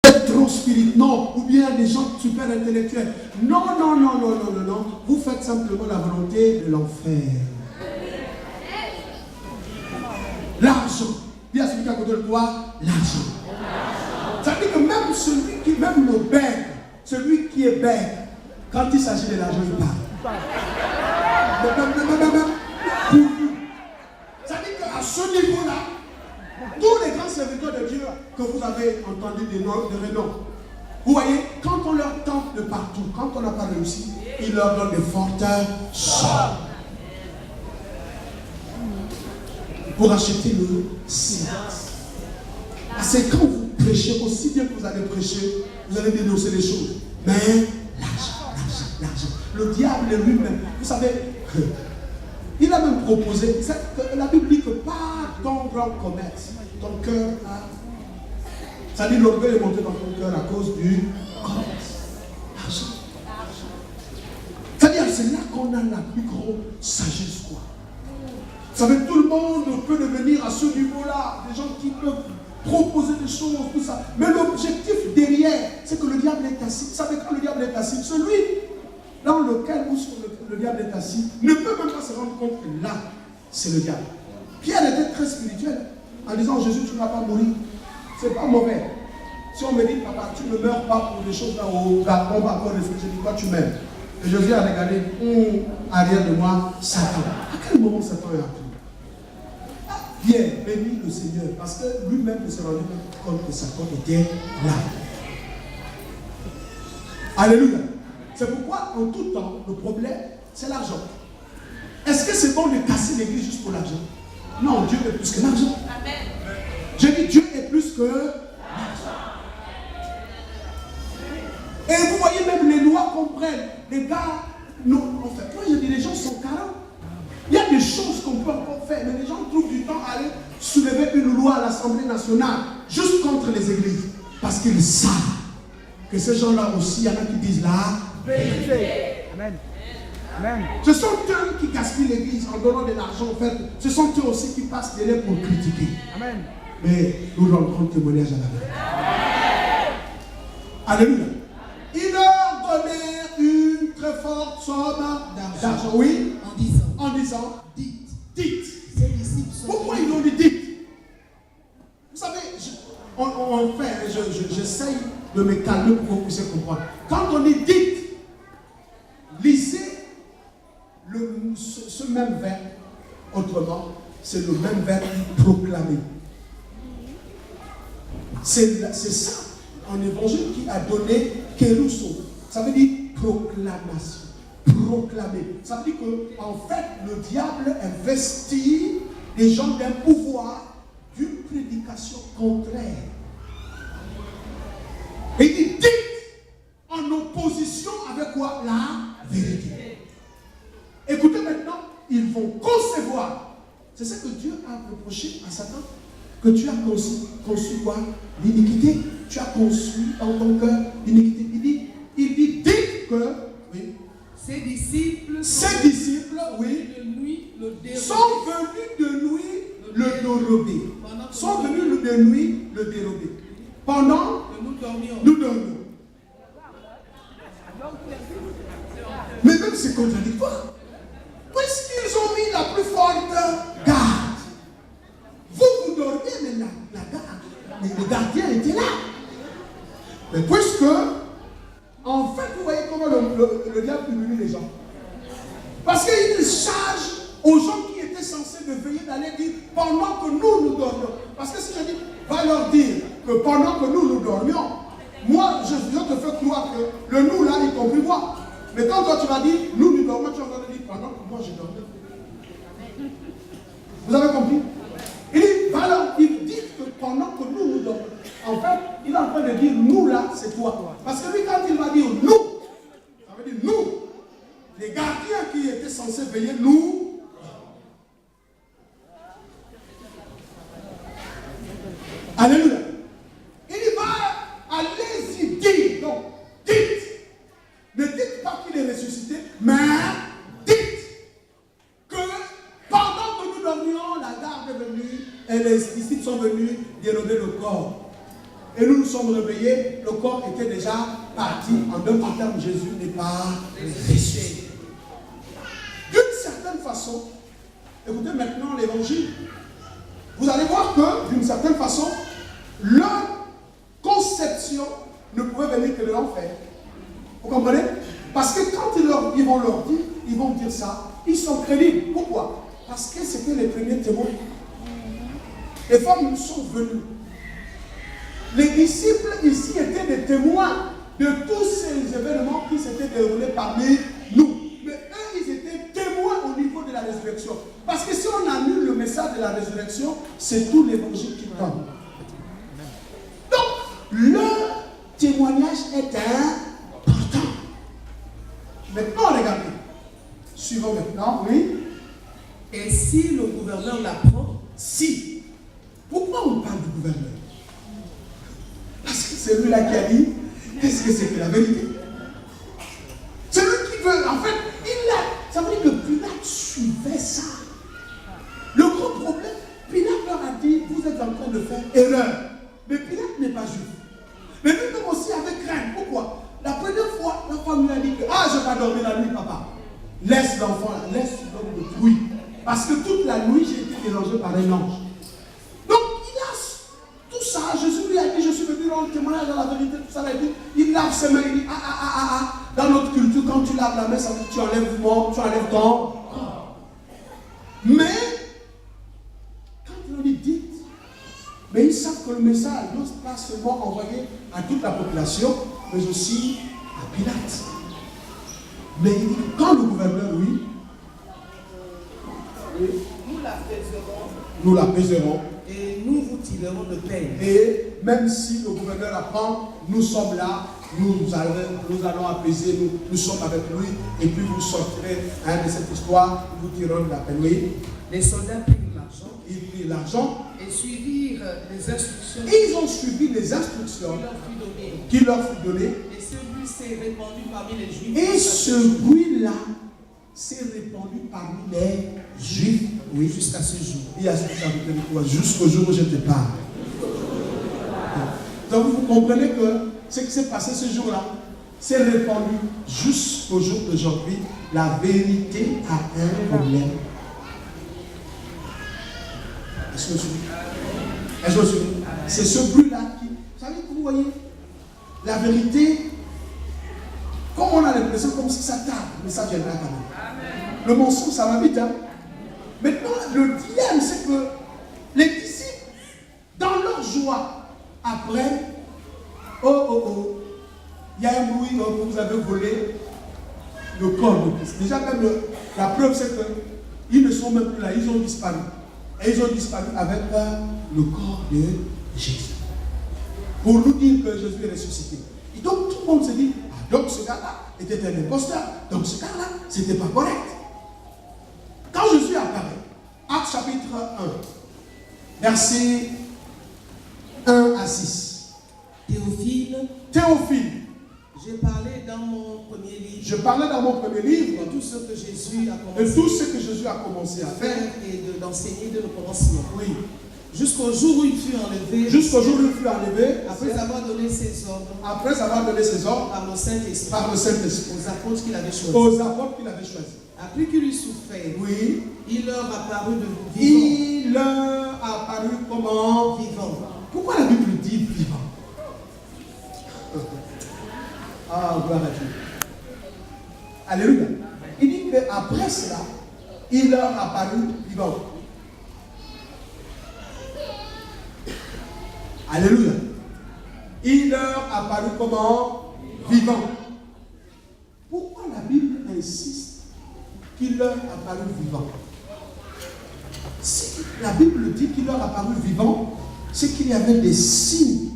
êtes trop spirituel. Non, ou bien des gens super intellectuels. Non, non, non, non, non, non, non. Vous faites simplement la volonté de l'enfer. L'argent. Dis à celui qui est à côté de toi, l'argent. Ça veut dire que même celui qui, même le bête, celui qui est bête, quand il s'agit de l'argent, il parle. Ça veut dire qu'à ce niveau-là, tous les grands serviteurs de Dieu que vous avez entendu des noms, de renom, vous voyez, quand on leur tente de partout, quand on n'a pas réussi, ils leur donnent de fortes sommes pour acheter le silence. C'est quand vous prêchez, aussi bien que vous allez prêcher, vous allez dénoncer les choses. Mais l'argent, l'argent, l'argent. Le diable lui-même, vous savez, il a même proposé, la Bible dit que par ton grand commerce, ton cœur a... Ça dit l'orgueil est monté dans ton cœur à cause du commerce. L'argent. C'est-à-dire, c'est là qu'on a la plus grande sagesse, quoi. Vous savez, tout le monde peut devenir à ce niveau-là, des gens qui peuvent proposer des choses, tout ça. Mais l'objectif derrière, c'est que le diable est assis. Vous savez, quand le diable est assis, celui dans lequel ou sur lequel le diable est assis ne peut même pas se rendre compte que là, c'est le diable. Pierre était très spirituel en disant, Jésus, tu ne vas pas mourir. C'est pas mauvais. Si on me dit, papa, tu ne meurs pas pour des choses là où on va encore réfléchir, je dis, quoi tu m'aimes? Et Jésus a regardé, arrière de moi, Satan. À quel moment Satan est appris? Pierre bénit le Seigneur parce que lui-même ne se rendait pas compte que Satan était là. Alléluia. C'est pourquoi en tout temps, le problème, c'est l'argent. Est-ce que c'est bon de casser l'église juste pour l'argent? Non, Dieu est plus que l'argent. Je dis Dieu est plus que l'argent. Et vous voyez même les lois qu'on prenne. Les gars, non, en fait, moi je dis les gens sont carents. Il y a des choses qu'on peut encore faire, mais les gens trouvent du temps à aller soulever une loi à l'Assemblée nationale juste contre les églises. Parce qu'ils savent que ces gens-là aussi, il y en a qui disent la vérité. Amen. Amen. Ce sont eux qui gaspillent l'église en donnant de l'argent. En fait, ce sont eux aussi qui passent des lèvres pour critiquer. Amen. Mais nous rendrons témoignage à la vérité. Alléluia. Il leur donnait une très forte somme d'argent. Oui. En disant, dites. Ses disciples sont... Pourquoi ils ont dit dites? Vous savez, j'essaye de me calmer pour que vous puissiez comprendre. Quand on dit dites, lisez ce même verbe autrement, c'est le même verbe proclamer. C'est ça en évangile qui a donné kérusso. Ça veut dire proclamation. Proclamer. Ça veut dire qu'en fait, le diable investit les gens d'un pouvoir d'une prédication contraire. Et il dit en opposition avec quoi? La vérité. Écoutez maintenant, ils vont concevoir. C'est ça que Dieu a reproché à Satan. Que tu as conçu quoi? L'iniquité. Tu as conçu dans ton cœur l'iniquité. Il dit dites que, oui. Ses disciples, oui, de nuit, sont venus de nuit le dérober. Sont venus de nuit le dérober. Pendant que nous dormions. Mais même c'est contradictoire. Puisqu'ils ont mis la plus forte garde. Vous dormiez, mais la garde. Mais le gardien était là. Mais puisque en fait, vous voyez comment le diable humilie les gens. Parce qu'il charge aux gens qui étaient censés de veiller d'aller dire pendant que nous dormions. Parce que si je dis, va leur dire que pendant que nous dormions, moi, je te fais croire que le nous là, y compris moi. Mais quand toi tu vas dire, nous dormons, tu vas dire pendant que moi je dormais. Vous avez compris? Il dit, va leur dire que pendant que nous dormons. En fait, il est en train de dire nous là, c'est toi. Parce que lui, quand il va dire nous, ça veut dire nous, les gardiens qui étaient censés veiller, nous. Alléluia. Il va, allez-y, dites. Donc, dites. Ne dites pas qu'il est ressuscité, mais dites que pendant que nous dormions, la garde est venue et les disciples sont venus dérober le corps. Et nous nous sommes sommes réveillés, le corps était déjà parti. En d'autres termes, Jésus n'est pas ressuscité. D'une certaine façon, écoutez maintenant l'évangile, vous allez voir que d'une certaine façon, leur conception ne pouvait venir que de l'enfer. Vous comprenez? Parce que quand ils vont leur dire, ils vont dire ça, ils sont crédibles. Pourquoi? Parce que c'était les premiers témoins. Les femmes sont venues. Les disciples ici étaient des témoins de tous ces événements qui s'étaient déroulés parmi nous. Mais eux, ils étaient témoins au niveau de la résurrection. Parce que si on annule le message de la résurrection, c'est tout l'évangile qui tombe. Donc, leur témoignage est important. Maintenant, regardez. Suivons maintenant, oui. Et si le gouverneur l'apprend, Si. Pourquoi on parle du gouverneur? Parce que c'est lui-là qui a dit, qu'est-ce que c'est que la vérité? C'est lui qui veut, en fait, ça veut dire que Pilate suivait ça. Le gros problème, Pilate leur a dit, vous êtes en train de faire erreur. Mais Pilate n'est pas juif. Mais lui-même aussi avait crainte. Pourquoi? La première fois, la femme lui a dit que, je vais pas dormir la nuit, papa. Laisse l'enfant là, laisse l'homme le bruit. Parce que toute la nuit, j'ai été dérangé par un ange. Donc, il a tout ça. Jésus lui a dit, je suis venu rendre témoignage de la vérité, tout ça. Il lave ses mains, il dit, Dans notre culture, quand tu laves la main, ça veut dire que tu enlèves ton corps. Mais, quand il leur dit, dites, mais ils savent que le message ne doit pas seulement envoyer à toute la population, mais aussi à Pilate. Mais il dit, quand le gouverneur, oui, nous l'apaiserons. Et nous vous tirerons de peine. Et même si le gouverneur apprend, nous sommes là, nous allons apaiser, nous sommes avec lui, et puis vous sortirez de cette histoire, vous tirerons de la peine. Oui. Les soldats prirent l'argent. Ils prirent l'argent. Et suivirent les instructions. Ils ont suivi les instructions qui leur furent données. Et ce bruit s'est répandu parmi les Juifs. Et ce bruit-là s'est répandu parmi les Juifs. Oui, jusqu'à ce jour. Il y a jusqu'au jour où je te parle. Donc vous comprenez que ce qui s'est passé ce jour-là s'est répandu jusqu'au jour d'aujourd'hui. La vérité a un problème. Est-ce que vous suivez? Est-ce que vous suivez? C'est ce bruit-là qui... Vous savez que vous voyez, la vérité, comme on a l'impression comme si ça tarde, mais ça viendra quand même. Le mensonge, ça va vite. Hein? Maintenant, le dilemme, c'est que les disciples, dans leur joie, après, il y a un bruit que vous avez volé le corps de Christ. Déjà, même la preuve, c'est qu'ils ne sont même plus là, ils ont disparu. Et ils ont disparu avec le corps de Jésus. Pour nous dire que Jésus est ressuscité. Et donc, tout le monde se dit, donc ce gars-là était un imposteur. Donc, ce gars-là, c'était pas correct. Quand Jésus apparaît, Actes chapitre 1, versets 1 à 6. Théophile, j'ai parlé dans mon premier livre. Je parlais dans mon premier livre de tout ce que Jésus a commencé, de tout ce que Jésus a commencé à faire et d'enseigner de le commencement. Oui. Jusqu'au jour où il fut enlevé. Jusqu'au jour où il fut enlevé. Après avoir donné ses ordres. Après avoir donné ses ordres. Par le Saint-Esprit. Par le Saint-Esprit. Aux apôtres qu'il avait choisis. Aux apôtres qu'il avait choisis. Après qu'il eut souffert. Oui. Il leur apparut de vivant. Il leur apparut comment? Vivant. Pourquoi la Bible dit vivant? Ah, gloire à Dieu. Alléluia. Il dit qu'après cela, il leur apparut vivant. Alléluia. Il leur apparut comment? Vivant. Pourquoi la Bible insiste qu'il leur apparut vivant? Si la Bible dit qu'il leur apparut vivant, c'est qu'il y avait des signes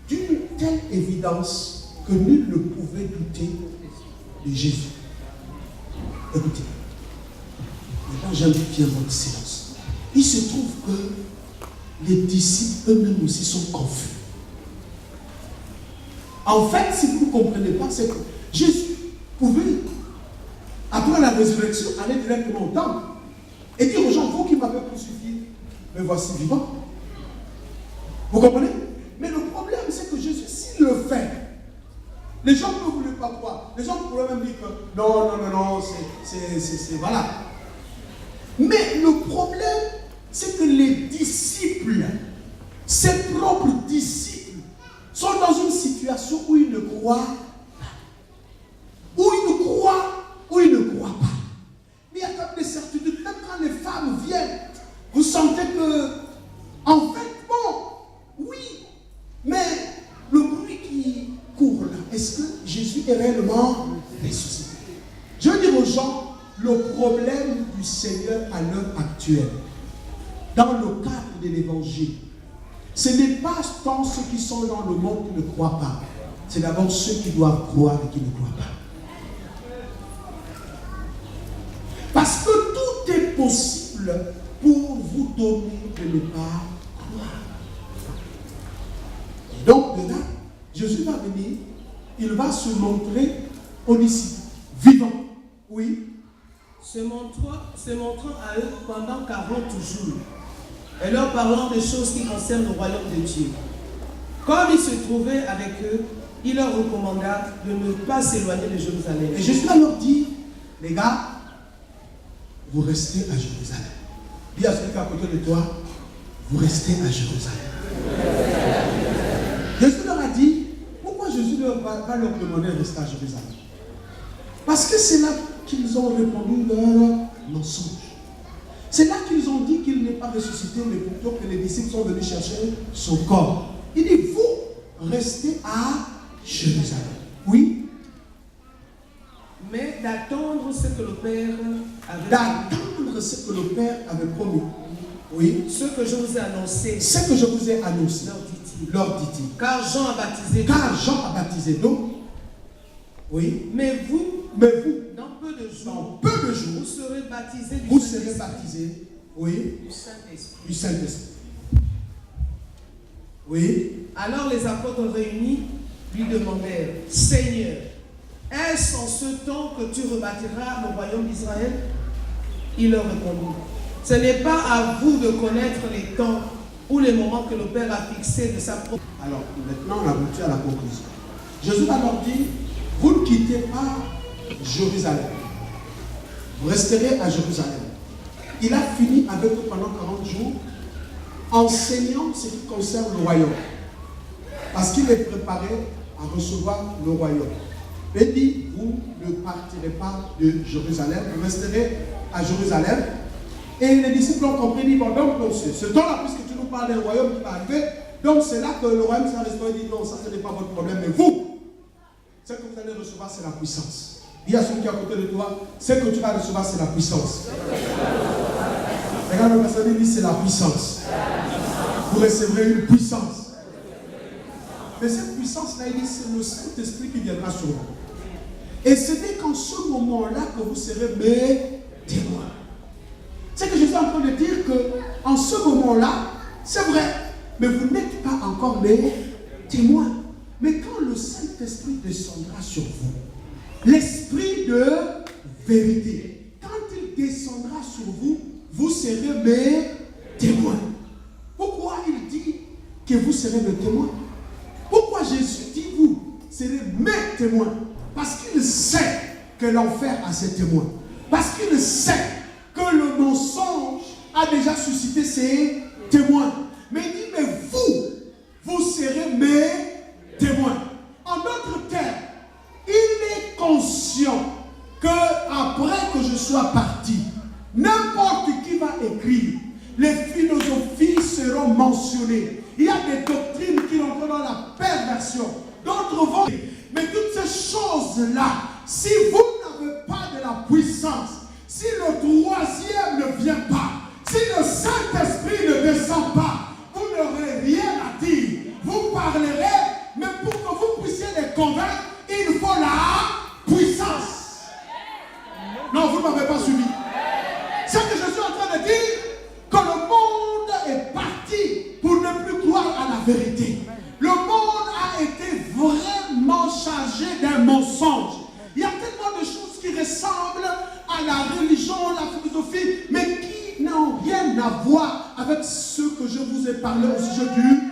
d'une telle évidence que nul ne pouvait douter de Jésus. Écoutez, maintenant j'invite bien votre silence. Il se trouve que les disciples eux-mêmes aussi sont confus. En fait, si vous ne comprenez pas, c'est que Jésus pouvait, après la résurrection, aller directement au temple et dire aux gens, vous qui m'avez crucifié, me voici vivant. Vous comprenez? Mais le problème, c'est le fait. Les gens ne voulaient pas croire. Les gens pourraient même dire que non, c'est voilà. Mais le problème, c'est que les disciples, ses propres disciples, sont dans une situation où ils ne croient pas. Où ils ne croient pas. Mais il y a comme des certitudes. Même quand les femmes viennent, vous sentez que, en fait, bon, oui, mais le bruit qui court là, est-ce que Jésus est réellement ressuscité? Je veux dire aux gens, le problème du Seigneur à l'heure actuelle, dans le cadre de l'évangile, ce n'est pas tant ceux qui sont dans le monde qui ne croient pas. C'est d'abord ceux qui doivent croire et qui ne croient pas. Parce que tout est possible pour vous donner de ne pas croire. Donc de là, Jésus va venir, il va se montrer aux disciples, vivant. Oui. Se montrant à eux pendant 40 jours, et leur parlant des choses qui concernent le royaume de Dieu. Comme il se trouvait avec eux, il leur recommanda de ne pas s'éloigner de Jérusalem. Et Jésus leur dit, les gars, vous restez à Jérusalem. Dis à celui qui est à côté de toi, vous restez à Jérusalem. Jésus leur a dit, pourquoi Jésus va leur demander de rester à Jérusalem? Parce que c'est là qu'ils ont répondu leur mensonge. C'est là qu'ils ont dit qu'il n'est pas ressuscité, mais plutôt que les disciples sont venus chercher son corps. Il dit, vous restez à Jérusalem. Oui. Mais d'attendre ce que le Père avait promis. Oui. Ce que je vous ai annoncé. Ce que je vous ai annoncé. Leur dit-il. Car Jean a baptisé d'eau. Oui. Mais vous, dans peu de jours, vous serez baptisés oui, du Saint-Esprit. Oui. Alors les apôtres réunis lui demandèrent, Seigneur, est-ce en ce temps que tu rebâtiras le royaume d'Israël? Il leur répondit, ce n'est pas à vous de connaître les temps ou les moments que le Père a fixés de sa propre. Alors maintenant on aboutit à la conclusion. Jésus va leur dire, vous ne quittez pas Jérusalem. Vous resterez à Jérusalem. Il a fini avec eux pendant 40 jours, enseignant ce qui concerne le royaume. Parce qu'il est préparé à recevoir le royaume. Il dit, vous ne partirez pas de Jérusalem, vous resterez à Jérusalem. Et les disciples ont compris, dit, bon, donc, ce temps-là, puisque tu nous parles d'un royaume qui va arriver, donc c'est là que le royaume sera restauré. Il dit, non, ça ce n'est pas votre problème, mais vous, ce que vous allez recevoir, c'est la puissance. Dis à celui qui est à côté de toi, ce que tu vas recevoir, c'est la puissance. Regarde le personne, dit, c'est la puissance. Vous recevrez une puissance. Mais cette puissance-là, il dit, c'est le Saint-Esprit qui viendra sur vous. Et ce n'est qu'en ce moment-là que vous serez mes témoins. C'est que je suis en train de dire qu'en ce moment-là, c'est vrai, mais vous n'êtes pas encore mes témoins. Mais quand le Saint-Esprit descendra sur vous, l'Esprit de vérité, quand il descendra sur vous, vous serez mes témoins. Pourquoi il dit que vous serez mes témoins? Pourquoi Jésus dit vous serez mes témoins? Parce qu'il sait que l'enfer a ses témoins. Parce qu'il sait que le mensonge a déjà suscité ses témoins. Mais il dit, mais vous serez mes témoins. En d'autres termes, il est conscient que après que je sois parti, n'importe qui va écrire, les philosophies seront mentionnées. Il y a des doctrines qui rentrent dans la perversion. D'autres vont. Mais toutes ces choses-là, si vous n'avez pas de la puissance, si le troisième ne vient pas, si le Saint-Esprit ne descend pas, vous n'aurez rien à dire. Vous parlerez, mais pour que vous puissiez les convaincre, il faut la puissance. Non, vous ne m'avez pas suivi. C'est que je suis en train de dire que le monde est parti pour ne plus croire à la vérité. Le monde a été vraiment chargé d'un mensonge. Il y a tellement de choses qui ressemblent à la religion, la philosophie, mais qui n'ont rien à voir avec ce que je vous ai parlé au sujet du